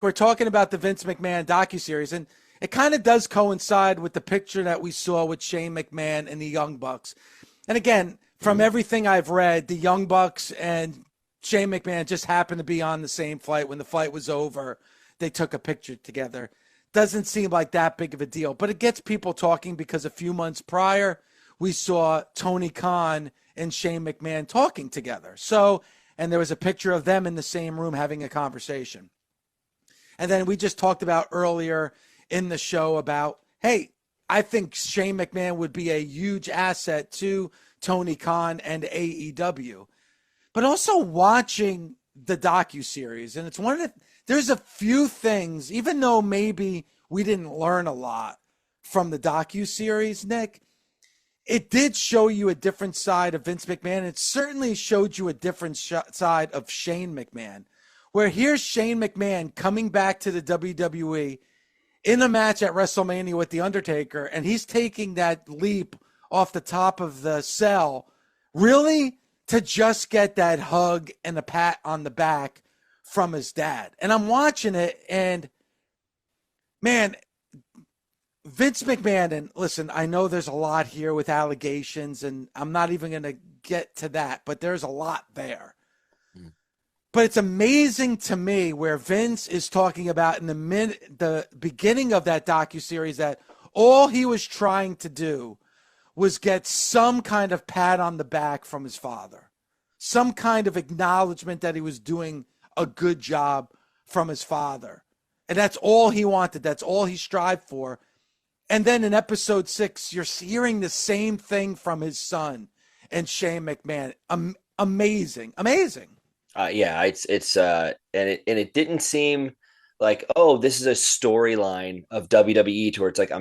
we're talking about the Vince McMahon docuseries, and it kind of does coincide with the picture that we saw with Shane McMahon and the Young Bucks. And again, from everything I've read, the Young Bucks and Shane McMahon just happened to be on the same flight. When the flight was over, they took a picture together. Doesn't seem like that big of a deal, but it gets people talking because a few months prior, we saw Tony Khan and Shane McMahon talking together. So, and there was a picture of them in the same room having a conversation. And then we just talked about earlier in the show about, hey, I think Shane McMahon would be a huge asset to Tony Khan and AEW. But also watching the docuseries, and it's one of the, there's a few things, even though maybe we didn't learn a lot from the docuseries, Nick, it did show you a different side of Vince McMahon. It certainly showed you a different side of Shane McMahon, where here's Shane McMahon coming back to the WWE in a match at WrestleMania with The Undertaker, and he's taking that leap off the top of the cell, really, to just get that hug and a pat on the back from his dad. And I'm watching it, and man, Vince McMahon, and listen, I know there's a lot here with allegations, and I'm not even going to get to that, but there's a lot there. But it's amazing to me where Vince is talking about in the beginning of that docuseries that all he was trying to do was get some kind of pat on the back from his father, some kind of acknowledgement that he was doing a good job from his father. And that's all he wanted. That's all he strived for. And then in episode 6, you're hearing the same thing from his son and Shane McMahon. Amazing. Yeah, it didn't seem like, oh, this is a storyline of WWE to where it's like,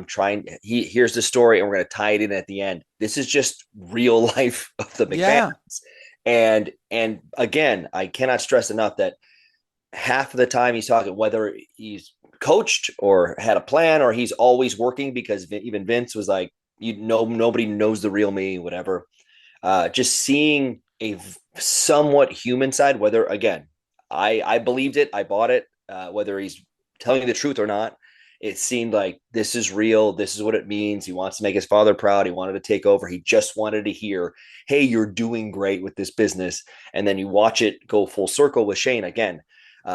here's the story and we're going to tie it in at the end. This is just real life of the McMahons. Yeah. And again, I cannot stress enough that half of the time he's talking, whether he's coached or had a plan or he's always working, because even Vince was like, nobody knows the real me, whatever. Just seeing a somewhat human side, whether, again, I believed it, I bought it, whether he's telling you the truth or not, it seemed like this is real. This is what it means. He wants to make his father proud. He wanted to take over. He just wanted to hear, hey, you're doing great with this business. And then you watch it go full circle with Shane again,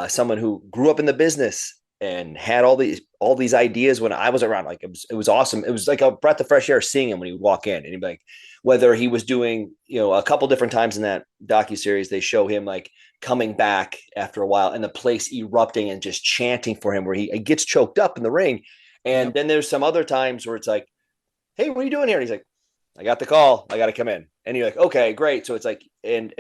someone who grew up in the business and had all these ideas when I was around. Like it was awesome. It was like a breath of fresh air seeing him when he would walk in, and he'd be like, whether he was doing, a couple different times in that docuseries, they show him like coming back after a while and the place erupting and just chanting for him, where he gets choked up in the ring. And then there's some other times where it's like, hey, what are you doing here? And he's like, I got the call. I got to come in. And you're like, okay, great. So it's like, and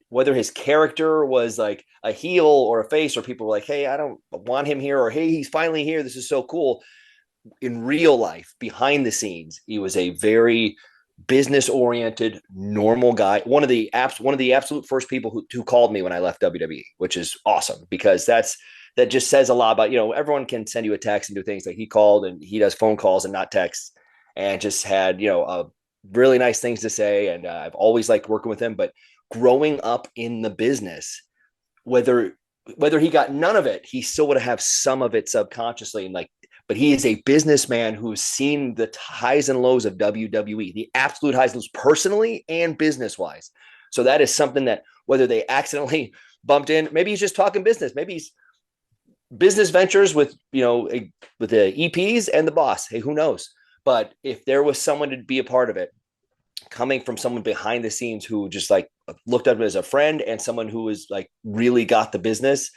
whether his character was like a heel or a face, or people were like, hey, I don't want him here, or hey, he's finally here, this is so cool. In real life, behind the scenes, he was a very business oriented, normal guy. One of the absolute first people who called me when I left WWE, which is awesome, because that just says a lot about, everyone can send you a text and do things. Like, he called and he does phone calls and not texts, and just had, really nice things to say. And I've always liked working with him. But growing up in the business, whether he got none of it, he still would have some of it subconsciously. And but he is a businessman who's seen the highs and lows of WWE, the absolute highs and lows, personally and business wise. So that is something that, whether they accidentally bumped in, maybe he's just talking business, maybe he's business ventures with the EPs and the boss. Hey, who knows? But if there was someone to be a part of it, coming from someone behind the scenes who just like looked at him as a friend and someone who was like really got the business,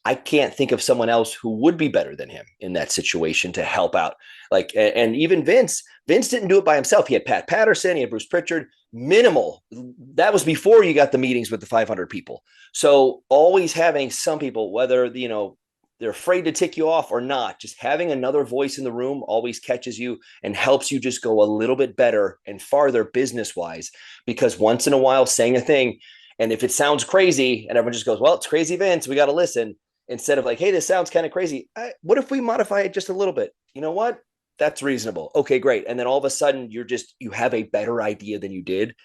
I can't think of someone else who would be better than him in that situation to help out. And even Vince didn't do it by himself. He had Pat Patterson, he had Bruce Pritchard, minimal. That was before you got the meetings with the 500 people. So always having some people, whether, they're afraid to tick you off or not, just having another voice in the room always catches you and helps you just go a little bit better and farther business wise. Because once in a while saying a thing, and if it sounds crazy and everyone just goes, well, it's crazy Vince, we got to listen, instead of like, hey, this sounds kind of crazy, what if we modify it just a little bit? You know what? That's reasonable. Okay, great. And then all of a sudden you have a better idea than you did.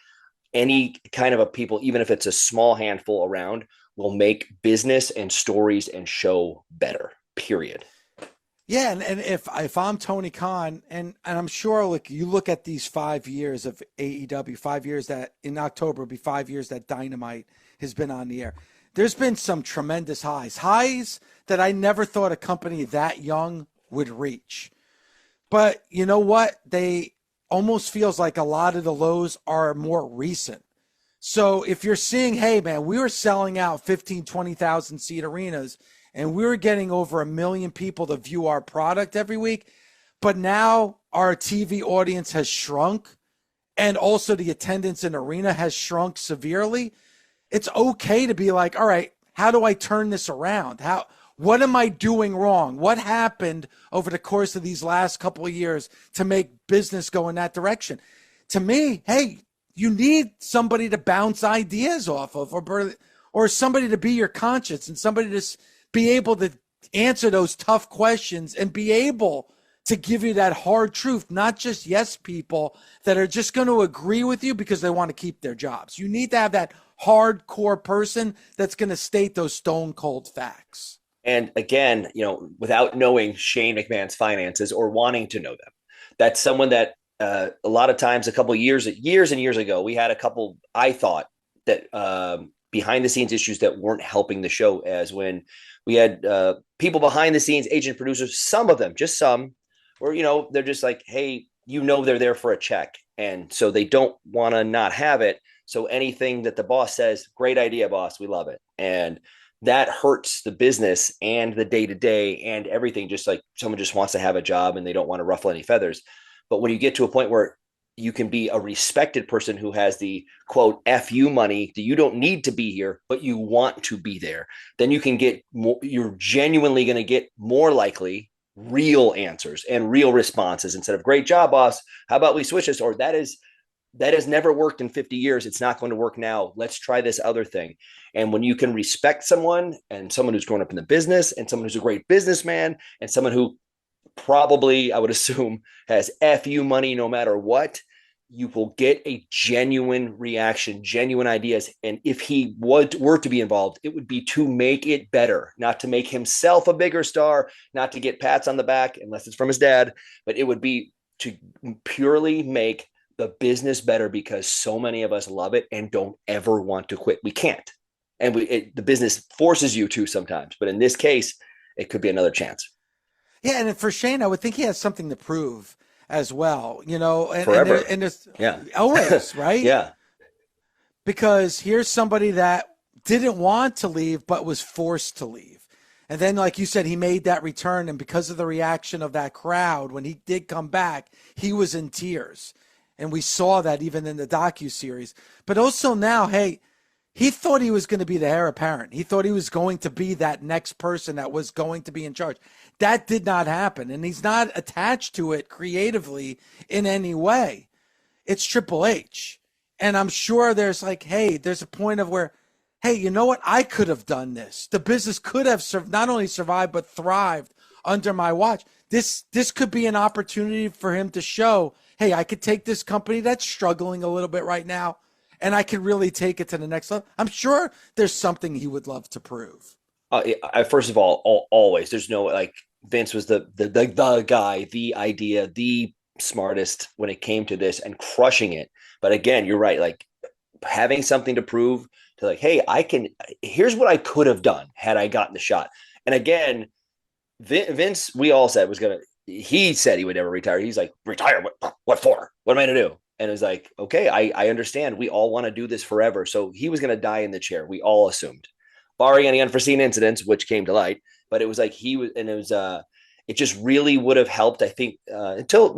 Any kind of a people, even if it's a small handful around, will make business and stories and show better. period. Yeah, and if I'm Tony Khan, and I'm sure, like, you look at these 5 years of AEW, 5 years that in October will be 5 years that Dynamite has been on the air. There's been some tremendous highs that I never thought a company that young would reach. But you know what? They almost feels like a lot of the lows are more recent. So if you're seeing, hey, man, we were selling out 15, 20,000 seat arenas and we were getting over 1 million people to view our product every week, but now our TV audience has shrunk and also the attendance in arena has shrunk severely. It's okay to be like, all right, how do I turn this around? What am I doing wrong? What happened over the course of these last couple of years to make business go in that direction? To me, hey, you need somebody to bounce ideas off of, or somebody to be your conscience and somebody to be able to answer those tough questions and be able to give you that hard truth, not just yes people that are just going to agree with you because they want to keep their jobs. You need to have that hardcore person that's going to state those stone cold facts. And again, without knowing Shane McMahon's finances or wanting to know them, that's someone that a lot of times, a couple of years and years ago, we had a couple, I thought, that behind the scenes issues that weren't helping the show, as when we had people behind the scenes, agent producers, some of them, just some, or, they're just like, hey, they're there for a check. And so they don't want to not have it. So anything that the boss says, great idea, boss, we love it. And that hurts the business and the day-to-day and everything. Just like someone just wants to have a job and they don't want to ruffle any feathers. But when you get to a point where you can be a respected person who has the quote FU money that you don't need to be here, but you want to be there, then you can get more, you're genuinely going to get more likely real answers and real responses instead of great job, boss. How about we switch this? Or that has never worked in 50 years. It's not going to work now. Let's try this other thing. And when you can respect someone and someone who's grown up in the business and someone who's a great businessman and someone who probably, I would assume, has FU money no matter what, you will get a genuine reaction, genuine ideas. And if he were to be involved, it would be to make it better, not to make himself a bigger star, not to get pats on the back, unless it's from his dad, but it would be to purely make the business better, because so many of us love it and don't ever want to quit. We can't. And the business forces you to sometimes. But in this case, it could be another chance. Yeah, and for Shane, I would think he has something to prove as well, and, forever. And there's yeah, always, right? Yeah. Because here's somebody that didn't want to leave, but was forced to leave. And then, like you said, he made that return. And because of the reaction of that crowd, when he did come back, he was in tears. And we saw that even in the docu series. But also now, hey, he thought he was going to be the heir apparent. He thought he was going to be that next person that was going to be in charge. That did not happen. And he's not attached to it creatively in any way. It's Triple H. And I'm sure there's like, hey, there's a point of where, hey, you know what? I could have done this. The business could have not only survived, but thrived under my watch. This could be an opportunity for him to show, hey, I could take this company that's struggling a little bit right now, and I could really take it to the next level. I'm sure there's something he would love to prove. First of all, always, there's no, like, Vince was the guy, the idea, the smartest when it came to this and crushing it. But again, you're right. Like, having something to prove to, like, hey, here's what I could have done had I gotten the shot. And again, Vince, we all said he said he would never retire. He's like, retire? What for? What am I going to do? And it was like, okay, I understand. We all want to do this forever. So he was going to die in the chair. We all assumed, barring any unforeseen incidents, which came to light. But it was like it just really would have helped, I think, until,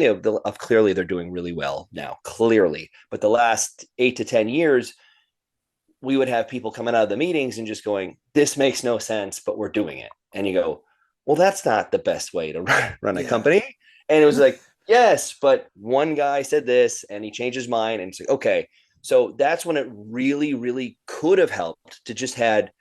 clearly they're doing really well now, clearly. But the last 8 to 10 years, we would have people coming out of the meetings and just going, this makes no sense, but we're doing it. And you go, well, that's not the best way to run a company. And it was like, yes, but one guy said this and he changed his mind. And it's like, okay. So that's when it really, really could have helped to just had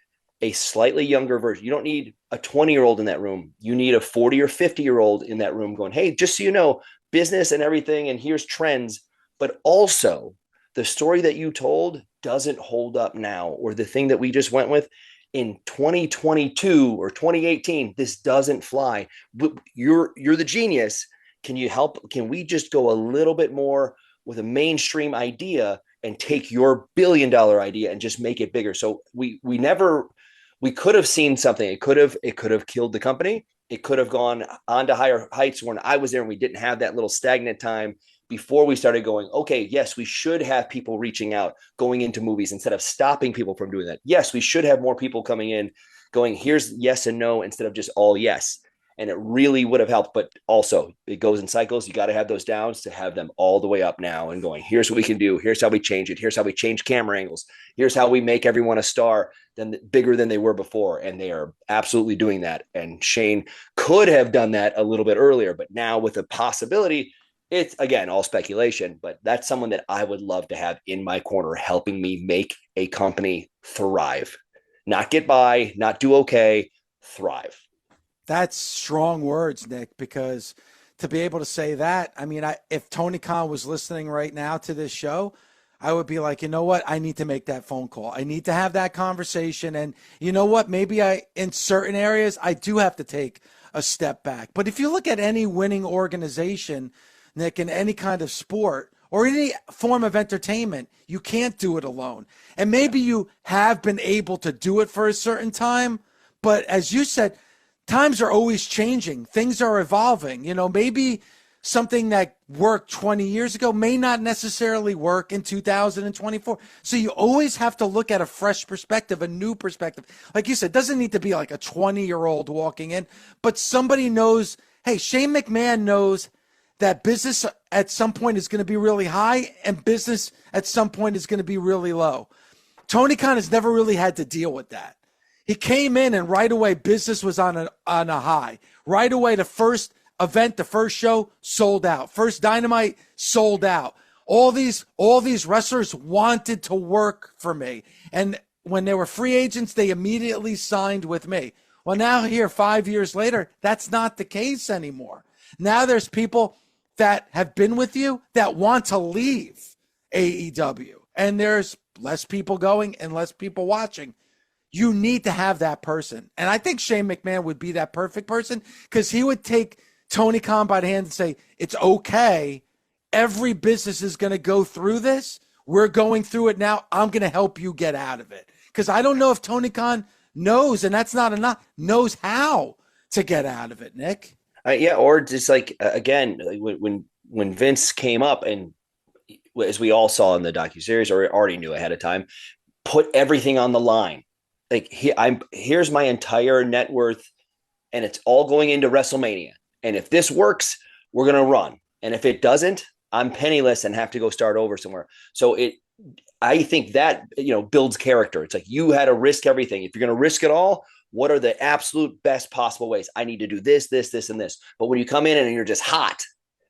a slightly younger version. You don't need a 20-year-old in that room. You need a 40 or 50-year-old in that room going, hey, just so you know, business and everything, and here's trends. But also, the story that you told doesn't hold up now, or the thing that we just went with, in 2022 or 2018, this doesn't fly. You're the genius. Can you help? Can we just go a little bit more with a mainstream idea and take your $1 billion idea and just make it bigger? So we could have seen something. It could have killed the company. It could have gone on to higher heights when I was there and we didn't have that little stagnant time before we started going, okay, yes, we should have people reaching out, going into movies instead of stopping people from doing that. Yes, we should have more people coming in going, here's yes and no instead of just all yes. And it really would have helped. But also, it goes in cycles. You got to have those downs to have them all the way up now and going, here's what we can do. Here's how we change it. Here's how we change camera angles. Here's how we make everyone a star bigger than they were before. And they are absolutely doing that. And Shane could have done that a little bit earlier. But now with a possibility, it's, again, all speculation, but that's someone that I would love to have in my corner, helping me make a company thrive, not get by, not do okay, thrive. That's strong words, Nick, because to be able to say that, I mean, if Tony Khan was listening right now to this show, I would be like, you know what? I need to make that phone call. I need to have that conversation. And you know what? Maybe in certain areas, I do have to take a step back. But if you look at any winning organization, Nick, in any kind of sport or any form of entertainment, you can't do it alone. And maybe you have been able to do it for a certain time, but as you said, times are always changing. Things are evolving. You know, maybe something that worked 20 years ago may not necessarily work in 2024. So you always have to look at a fresh perspective, a new perspective. Like you said, it doesn't need to be like a 20-year-old walking in, but somebody knows, hey, Shane McMahon knows that business at some point is going to be really high and business at some point is going to be really low. Tony Khan has never really had to deal with that. He came in and right away business was on a high. Right away, the first event, the first show sold out. First Dynamite sold out. All these wrestlers wanted to work for me. And when they were free agents, they immediately signed with me. Well, now here 5 years later, that's not the case anymore. Now there's people that have been with you that want to leave AEW. And there's less people going and less people watching. You need to have that person. And I think Shane McMahon would be that perfect person because he would take Tony Khan by the hand and say, it's okay. Every business is going to go through this. We're going through it now. I'm going to help you get out of it. Because I don't know if Tony Khan knows, and that's not enough, knows how to get out of it, Nick. Yeah, or just like, again, when Vince came up and, as we all saw in the docuseries or already knew ahead of time, put everything on the line. Like, here's my entire net worth, and it's all going into WrestleMania. And if this works, we're going to run. And if it doesn't, I'm penniless and have to go start over somewhere. So I think that, builds character. It's like you had to risk everything. If you're going to risk it all, what are the absolute best possible ways? I need to do this, this, this, and this. But when you come in and you're just hot,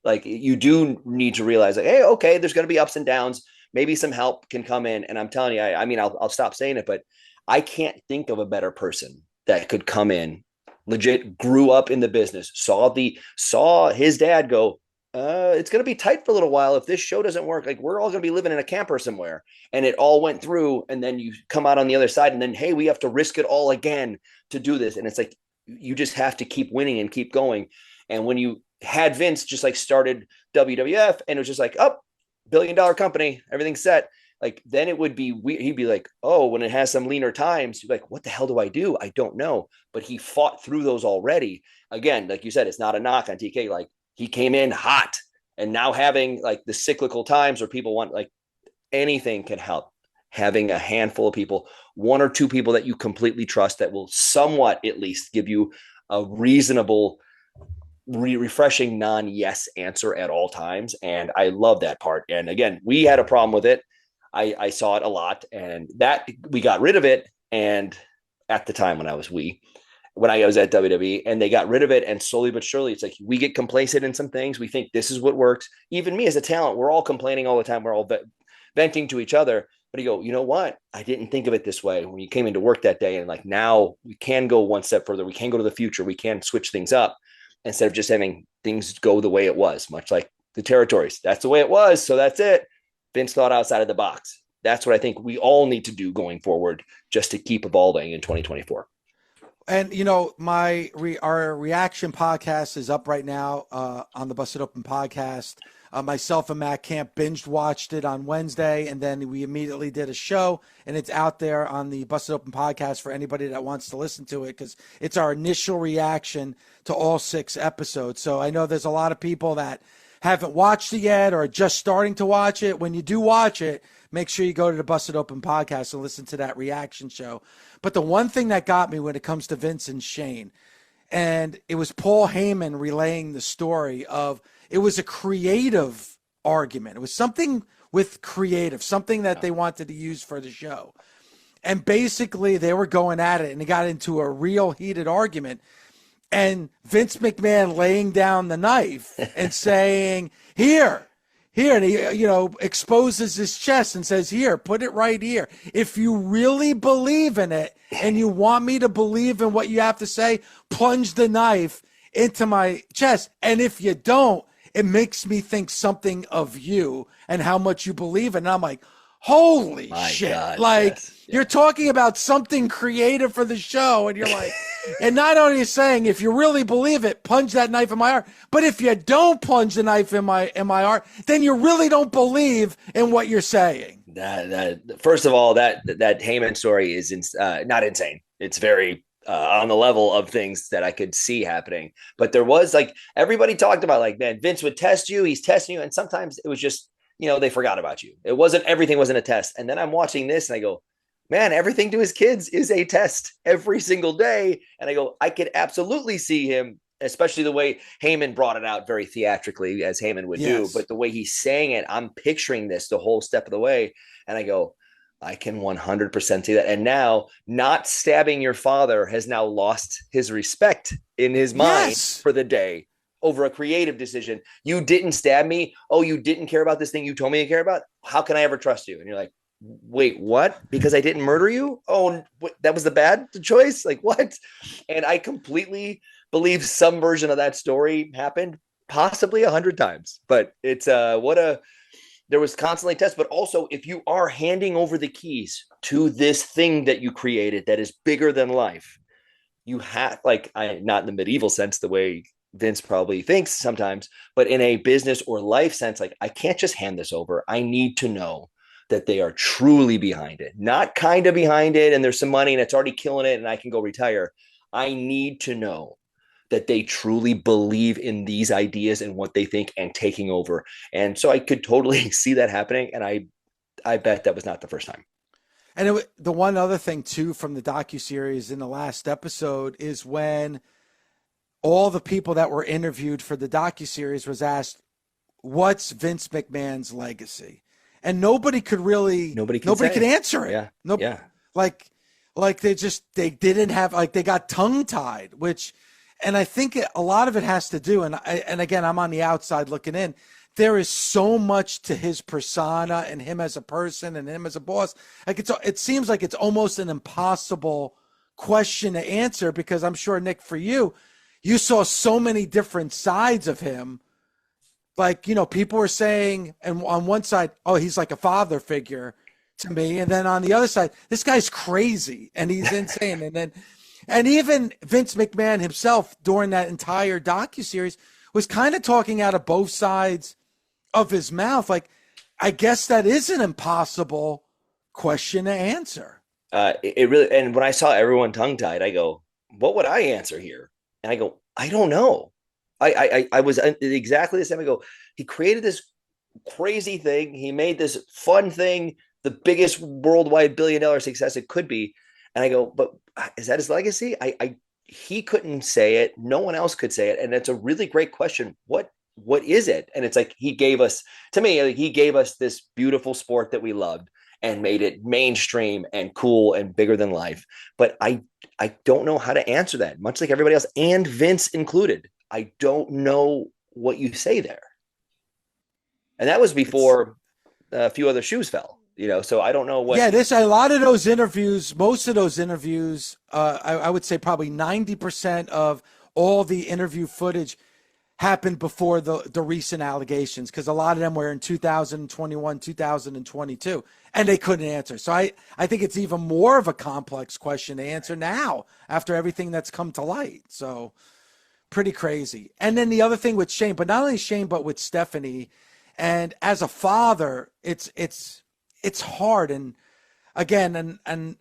like, you do need to realize, like, hey, okay, there's going to be ups and downs. Maybe some help can come in. And I'm telling you, I'll stop saying it, but I can't think of a better person that could come in, legit grew up in the business, saw his dad go, it's going to be tight for a little while if this show doesn't work. Like, we're all going to be living in a camper somewhere. And it all went through. And then you come out on the other side and then, hey, we have to risk it all again to do this. And it's like, you just have to keep winning and keep going. And when you had Vince just like started WWF and it was just like, $1 billion company, everything's set. Like, then it would be, he'd be like, oh, when it has some leaner times, you're like, what the hell do I do? I don't know. But he fought through those already. Again, like you said, it's not a knock on TK. Like, he came in hot, and now having like the cyclical times where people want, like, anything can help. Having a handful of people, one or two people that you completely trust that will somewhat at least give you a reasonable, refreshing non-yes answer at all times. And I love that part. And again, we had a problem with it. I saw it a lot, and that we got rid of it. And at the time when I was at WWE, and they got rid of it, and slowly but surely, it's like we get complacent in some things. We think this is what works. Even me as a talent, we're all complaining all the time. We're all venting to each other. But you go, you know what? I didn't think of it this way when you came into work that day. And like, now we can go one step further. We can go to the future. We can switch things up instead of just having things go the way it was, much like the territories. That's the way it was. So that's it. Vince thought outside of the box. that's what I think we all need to do going forward just to keep evolving in 2024. And, our reaction podcast is up right now on the Busted Open podcast. Myself and Matt Camp binge watched it on Wednesday, and then we immediately did a show, and it's out there on the Busted Open podcast for anybody that wants to listen to it, because it's our initial reaction to all 6 episodes. So I know there's a lot of people that haven't watched it yet or are just starting to watch it. When you do watch it, make sure you go to the Busted Open podcast and listen to that reaction show. But the one thing that got me when it comes to Vince and Shane, and it was Paul Heyman relaying the story of, it was a creative argument. It was something with creative, something that they wanted to use for the show. And basically they were going at it, and it got into a real heated argument. And Vince McMahon laying down the knife and saying, here, and he, exposes his chest and says, here, put it right here. If you really believe in it and you want me to believe in what you have to say, plunge the knife into my chest. And if you don't, it makes me think something of you and how much you believe in. And I'm like, holy shit. God, yes. You're talking about something creative for the show. And you're like, and not only are you saying, if you really believe it, plunge that knife in my heart. But if you don't plunge the knife in my heart, then you really don't believe in what you're saying. That first of all, that Heyman story is not insane. It's very on the level of things that I could see happening. But there was everybody talked about man, Vince would test you. He's testing you. And sometimes it was just, they forgot about you. Everything wasn't a test. And then I'm watching this and I go, man, everything to his kids is a test every single day. And I go, I could absolutely see him, especially the way Heyman brought it out very theatrically, as Heyman would do. But the way he's saying it, I'm picturing this the whole step of the way. And I go, I can 100% see that. And now not stabbing your father has now lost his respect in his mind for the day over a creative decision. You didn't stab me. Oh, you didn't care about this thing you told me to care about. How can I ever trust you? And you're like, wait, what? Because I didn't murder you? Oh, that was the bad choice? What? And I completely believe some version of that story happened possibly 100 times. But it's there was constantly tests, but also if you are handing over the keys to this thing that you created that is bigger than life, you have not in the medieval sense, the way Vince probably thinks sometimes, but in a business or life sense, I can't just hand this over. I need to know that they are truly behind it, not kind of behind it. And there's some money and it's already killing it and I can go retire. I need to know that they truly believe in these ideas and what they think and taking over. And so I could totally see that happening. And I bet that was not the first time. And the one other thing too, from the docuseries in the last episode, is when all the people that were interviewed for the docuseries was asked, what's Vince McMahon's legacy? And nobody could answer it. Yeah. Nope. Yeah. They didn't have, they got tongue tied, and I think a lot of it has to do, and again, I'm on the outside looking in. There is so much to his persona and him as a person and him as a boss. It seems like it's almost an impossible question to answer, because I'm sure, Nick, for you saw so many different sides of him. People were saying, and on one side, oh, he's like a father figure to me. And then on the other side, this guy's crazy and he's insane. And even Vince McMahon himself during that entire docuseries was kind of talking out of both sides of his mouth. I guess that is an impossible question to answer. It really, and when I saw everyone tongue tied, I go, what would I answer here? And I go, I don't know. I was exactly the same. I go, he created this crazy thing. He made this fun thing, the biggest worldwide billion-dollar success it could be. And I go, but is that his legacy? He couldn't say it. No one else could say it. And it's a really great question. What is it? And it's he gave us this beautiful sport that we loved and made it mainstream and cool and bigger than life. But I don't know how to answer that, much like everybody else, and Vince included. I don't know what you say there. And that was before a few other shoes fell. So I don't know what. Yeah, a lot of those interviews, most of those interviews, I would say probably 90% of all the interview footage happened before the recent allegations, because a lot of them were in 2021, 2022, and they couldn't answer. So I think it's even more of a complex question to answer now after everything that's come to light. So pretty crazy. And then the other thing with Shane, but not only Shane, but with Stephanie, and as a father, it's hard. And again, and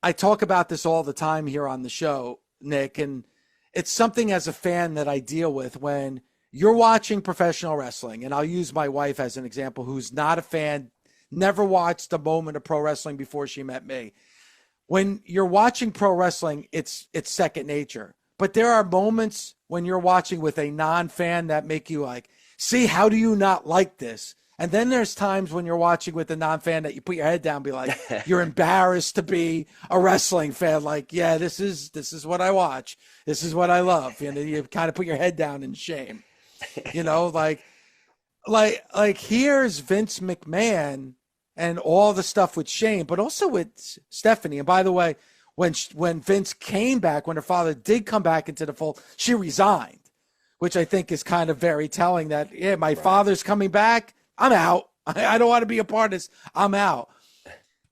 I talk about this all the time here on the show, Nick, and it's something as a fan that I deal with when you're watching professional wrestling. And I'll use my wife as an example, who's not a fan, never watched a moment of pro wrestling before she met me. When you're watching pro wrestling, it's second nature. But there are moments when you're watching with a non-fan that make you like, see, how do you not like this? And then there's times when you're watching with a non-fan that you put your head down and be like, you're embarrassed to be a wrestling fan. Like, yeah, this is what I watch. This is what I love. You know, you kind of put your head down in shame. You know, like here's Vince McMahon and all the stuff with Shane, but also with Stephanie. And by the way, when Vince came back, when her father did come back into the fold, she resigned, which I think is kind of very telling that, yeah, my father's coming back. I'm out. I don't want to be a part of this. I'm out.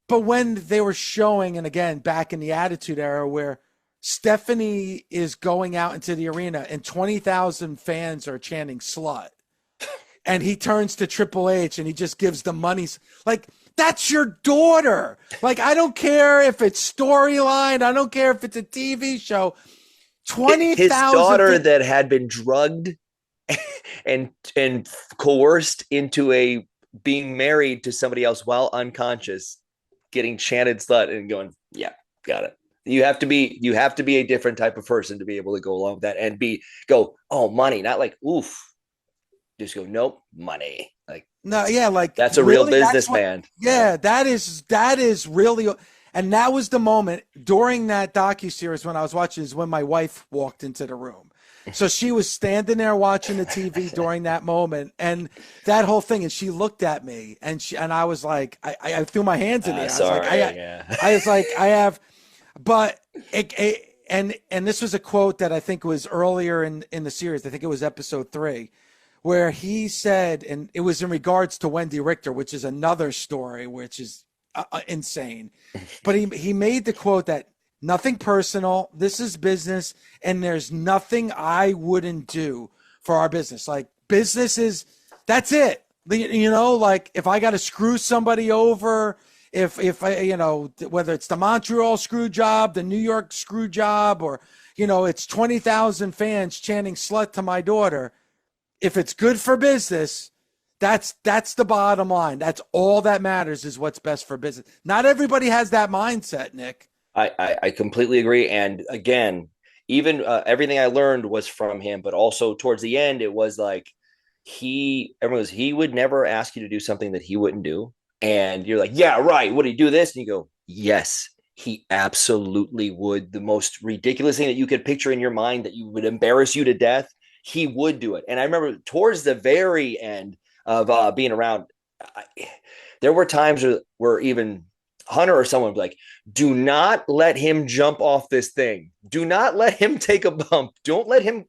But when they were showing, and again, back in the Attitude Era, where Stephanie is going out into the arena and 20,000 fans are chanting slut, and he turns to Triple H and he just gives the money. Like, that's your daughter. Like, I don't care if it's storyline. I don't care if it's a TV show. 20,000. His daughter that had been drugged and coerced into being married to somebody else while unconscious, getting chanted slut and going, yeah, got it. You have to be a different type of person to be able to go along with that and go, oh, money, not like, oof, just go, nope, money. Like, no, yeah, like that's a real businessman. Yeah, that is really, and that was the moment during that docuseries when I was watching, is when my wife walked into the room. So she was standing there watching the TV during that moment, and that whole thing. And she looked at me, and I was like, I threw my hands in the air. I was like, I have, but and this was a quote that I think was earlier in the series. I think it was episode 3, where he said, and it was in regards to Wendy Richter, which is another story, which is insane. But he made the quote that, nothing personal. This is business, and there's nothing I wouldn't do for our business. Like, business is, that's it. You know, like if I got to screw somebody over, if I, you know, whether it's the Montreal screw job, the New York screw job, or, you know, it's 20,000 fans chanting slut to my daughter. If it's good for business, that's the bottom line. That's all that matters, is what's best for business. Not everybody has that mindset, Nick. I completely agree. And again, even everything I learned was from him, but also towards the end, it was like he would never ask you to do something that he wouldn't do. And you're like, yeah, right. Would he do this? And you go, yes, he absolutely would. The most ridiculous thing that you could picture in your mind that you would embarrass you to death, he would do it. And I remember towards the very end of being around, there were times where even Hunter or someone would be like, do not let him jump off this thing. Do not let him take a bump. Don't let him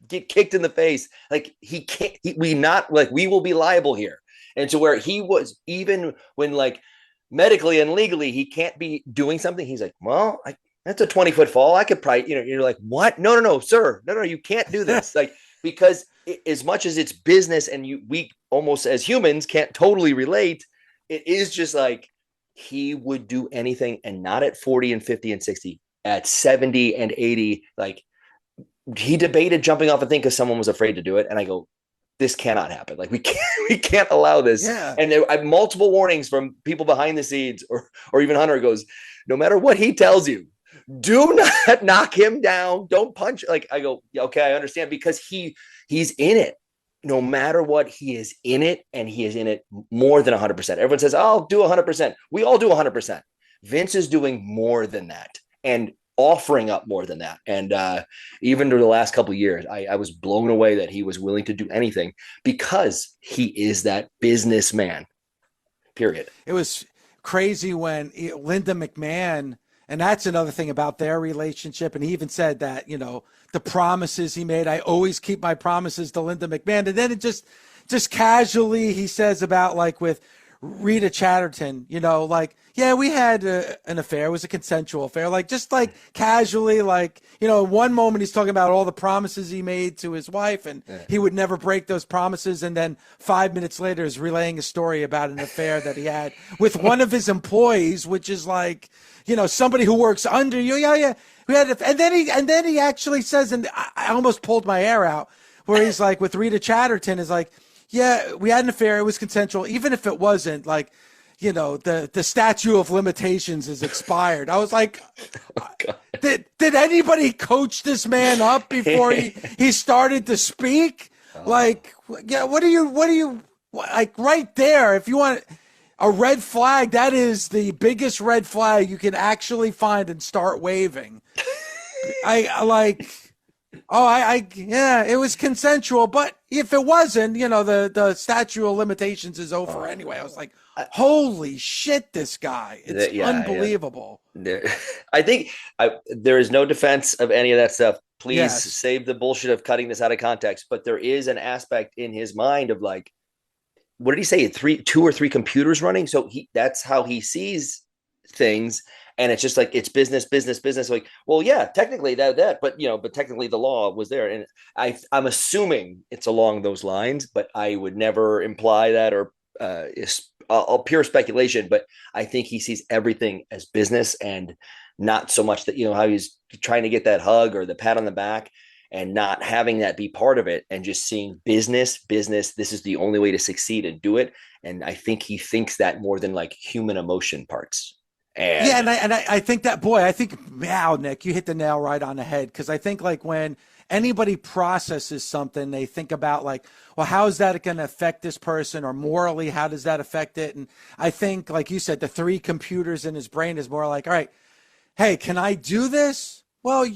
get kicked in the face. Like, he can't, we will be liable here. And so where he was, even when like medically and legally, he can't be doing something. He's like, well, that's a 20-foot fall. I could probably, you're like, what? No, sir. No, you can't do this. Like, because as much as it's business and we almost as humans can't totally relate, it is just like, he would do anything, and not at 40 and 50 and 60, at 70 and 80. Like, he debated jumping off a thing because someone was afraid to do it. And I go, this cannot happen. Like, we can't allow this. Yeah. And I have multiple warnings from people behind the scenes, or even Hunter goes, no matter what he tells you, do not knock him down. Don't punch. Like, I go, okay, I understand, because he's in it. No matter what, he is in it, and he is in it more than 100%. Everyone says, I'll do 100%. We all do 100%. Vince is doing more than that and offering up more than that. And even through the last couple of years, I was blown away that he was willing to do anything, because he is that businessman, period. It was crazy when Linda McMahon And that's another thing about their relationship. And he even said that, the promises he made, I always keep my promises to Linda McMahon. And then it just casually, he says about like with Rita Chatterton, yeah, we had an affair. It was a consensual affair. Like, just like casually, like, one moment he's talking about all the promises he made to his wife and he would never break those promises. And then 5 minutes later is relaying a story about an affair that he had with one of his employees, which is like, somebody who works under you. Yeah. We had, and then he actually says, and I almost pulled my hair out, where he's like, with Rita Chatterton is like, yeah, we had an affair. It was consensual. Even if it wasn't, like, the statute of limitations is expired. I was like, did anybody coach this man up before he started to speak? Like, yeah, what do you like right there? If you want a red flag, that is the biggest red flag you can actually find and start waving. Yeah, it was consensual, but if it wasn't, the statute of limitations is over anyway. I was like, holy shit, this guy. It's unbelievable. Yeah. I think there is no defense of any of that stuff. Please save the bullshit of cutting this out of context. But there is an aspect in his mind of like, what did he say? 2 or 3 computers running. So that's how he sees things. And it's just like, it's business. Like, well, yeah, technically that, but technically the law was there. And I'm assuming it's along those lines, but I would never imply that or pure speculation. But I think he sees everything as business and not so much that, how he's trying to get that hug or the pat on the back and not having that be part of it and just seeing business. This is the only way to succeed and do it. And I think he thinks that more than like human emotion parts. And I think that, wow, Nick, you hit the nail right on the head. Cause I think like when anybody processes something, they think about like, well, how is that going to affect this person, or morally, how does that affect it? And I think, like you said, the 3 computers in his brain is more like, all right, hey, can I do this? Well,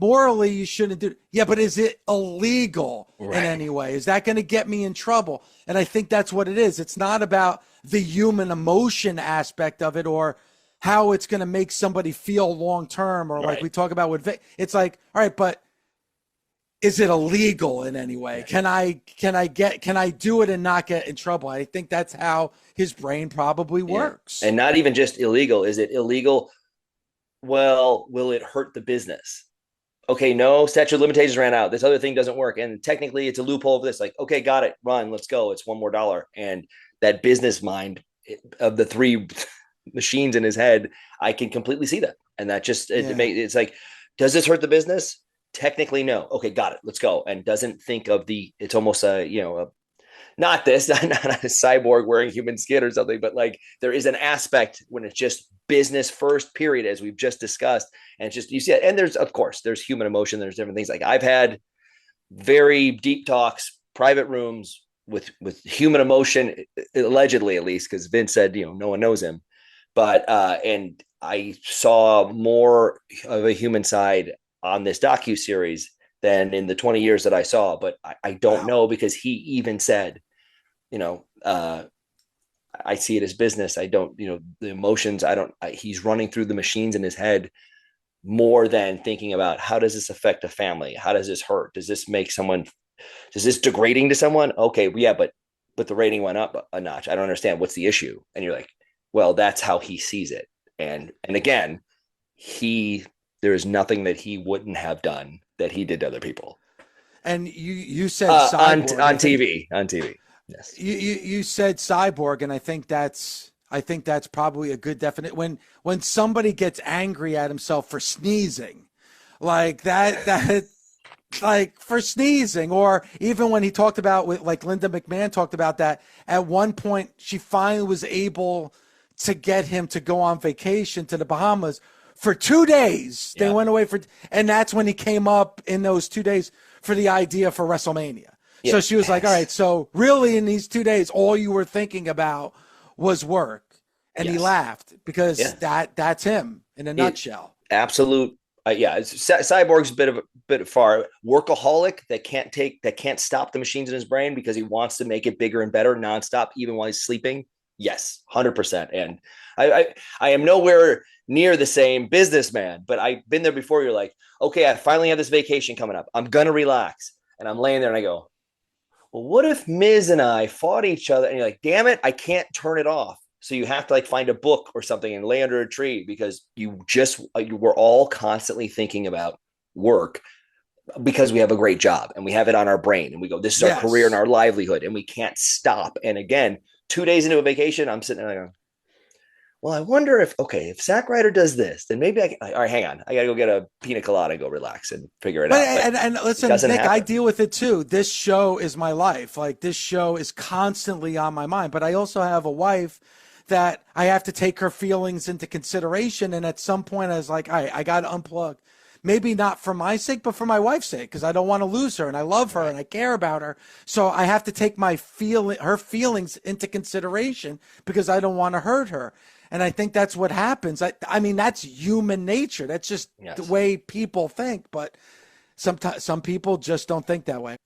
morally you shouldn't do it. Yeah, but is it illegal in any way? Is that going to get me in trouble? And I think that's what it is. It's not about the human emotion aspect of it or how it's going to make somebody feel long-term, or like we talk about with, it's like, all right, but is it illegal in any way? Can I do it and not get in trouble? I think that's how his brain probably works. And not even just illegal. Is it illegal? Well, will it hurt the business? Okay, no, statute of limitations ran out. This other thing doesn't work. And technically it's a loophole of this. Like, okay, got it. Run, let's go. It's $1 more. And that business mind of the 3 machines in his head, I can completely see that. And that just, it's like, does this hurt the business? Technically, no. Okay, got it. Let's go. And doesn't think of it's almost not a cyborg wearing human skin or something, but like there is an aspect when it's just business first, period, as we've just discussed. And it's just, you see it. And there's human emotion. There's different things. Like I've had very deep talks, private rooms with human emotion, allegedly, at least, because Vince said, no one knows him. But, and I saw more of a human side on this docu series than in the 20 years that I saw. But I don't know, because he even said, I see it as business. I don't, the emotions, he's running through the machines in his head more than thinking about how does this affect a family? How does this hurt? Does this make someone, is this degrading to someone? Okay. Yeah, but the rating went up a notch. I don't understand. What's the issue? And you're like, well, that's how he sees it. And again, there is nothing that he wouldn't have done that he did to other people. And you said cyborg on TV. Yes. You said cyborg, and I think that's probably a good definite. When somebody gets angry at himself for sneezing, like that like for sneezing, or even when he talked about with like Linda McMahon talked about that at one point, she finally was able to get him to go on vacation to the Bahamas for 2 days. They went away and that's when he came up in those 2 days for the idea for WrestleMania. Yeah. So she was like, all right, so really in these 2 days, all you were thinking about was work. And he laughed because that's him in a nutshell. Absolute. Cyborg's a bit far. Workaholic that can't stop the machines in his brain because he wants to make it bigger and better nonstop, even while he's sleeping. Yes, 100%. And I am nowhere near the same businessman, but I've been there before. You're like, okay, I finally have this vacation coming up. I'm going to relax. And I'm laying there and I go, well, what if Miz and I fought each other? And you're like, damn it, I can't turn it off. So you have to like find a book or something and lay under a tree because we're all constantly thinking about work because we have a great job and we have it on our brain and we go, this is our career and our livelihood and we can't stop. And again, 2 days into a vacation, I'm sitting there going, well, I wonder if Zack Ryder does this, then maybe I can, all right, hang on. I got to go get a pina colada and go relax and figure it out. And listen, Nick, I deal with it too. This show is my life. Like this show is constantly on my mind, but I also have a wife that I have to take her feelings into consideration. And at some point I was like, all right, I got to unplug. Maybe not for my sake, but for my wife's sake, because I don't want to lose her and I love her and I care about her. So I have to take her feelings into consideration because I don't want to hurt her. And I think that's what happens. I mean, that's human nature. That's just the way people think. But some people just don't think that way.